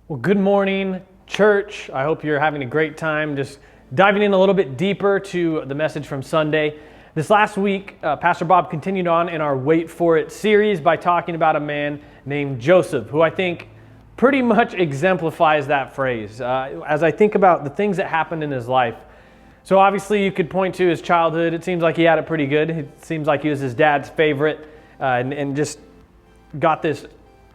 Well, good morning, church. I hope you're having a great time just diving in a little bit deeper to the message from Sunday. This last week, Pastor Bob continued on in our Wait For It series by talking about a man named Joseph, who I think pretty much exemplifies that phrase. As I think about the things that happened in his life, so obviously you could point to his childhood. It seems like he had it pretty good. It seems like he was his dad's favorite and just got this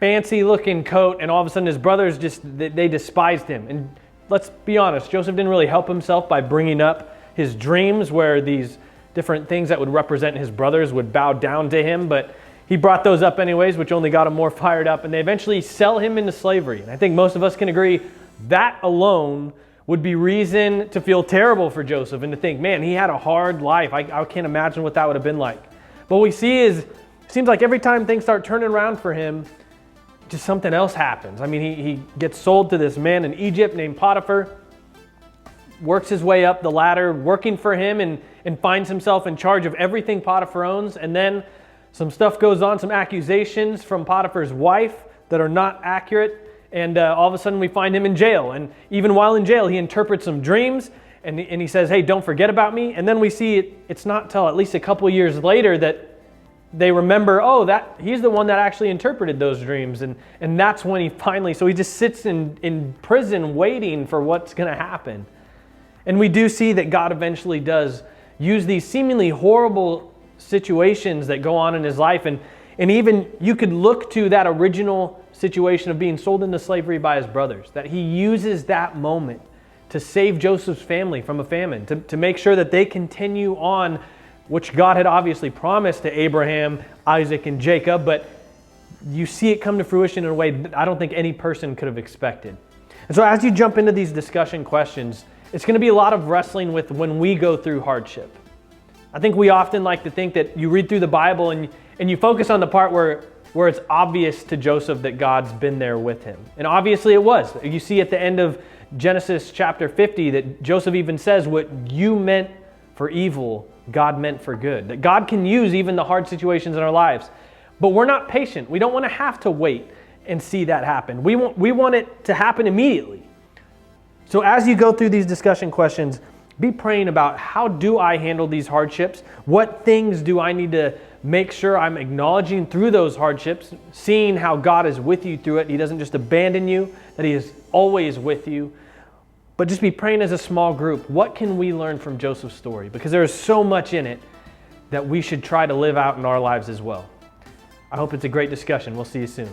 fancy looking coat, and all of a sudden his brothers they despised him. And let's be honest, Joseph didn't really help himself by bringing up his dreams where these different things that would represent his brothers would bow down to him, but he brought those up anyways, which only got him more fired up, and they eventually sell him into slavery. And I think most of us can agree that alone would be reason to feel terrible for Joseph and to think, man, he had a hard life. I can't imagine what that would have been like. But what we see is, it seems like every time things start turning around for him, just something else happens. I mean, he gets sold to this man in Egypt named Potiphar, works his way up the ladder, working for him, and finds himself in charge of everything Potiphar owns. And then some stuff goes on, some accusations from Potiphar's wife that are not accurate. And all of a sudden we find him in jail. And even while in jail, he interprets some dreams and he says, hey, don't forget about me. And then we see it's not till at least a couple of years later that they remember, that he's the one that actually interpreted those dreams. And that's when so he just sits in prison waiting for what's going to happen. And we do see that God eventually does use these seemingly horrible situations that go on in his life. And even you could look to that original situation of being sold into slavery by his brothers, that he uses that moment to save Joseph's family from a famine, to make sure that they continue on, which God had obviously promised to Abraham, Isaac, and Jacob, but you see it come to fruition in a way that I don't think any person could have expected. And so as you jump into these discussion questions, it's going to be a lot of wrestling with when we go through hardship. I think we often like to think that you read through the Bible and you focus on the part where it's obvious to Joseph that God's been there with him. And obviously it was. You see at the end of Genesis chapter 50 that Joseph even says, what you meant for evil, God meant for good. That God can use even the hard situations in our lives. But we're not patient. We don't want to have to wait and see that happen. We want it to happen immediately. So as you go through these discussion questions, be praying about, how do I handle these hardships? What things do I need to make sure I'm acknowledging through those hardships, seeing how God is with you through it. He doesn't just abandon you, that he is always with you. But just be praying as a small group. What can we learn from Joseph's story? Because there is so much in it that we should try to live out in our lives as well. I hope it's a great discussion. We'll see you soon.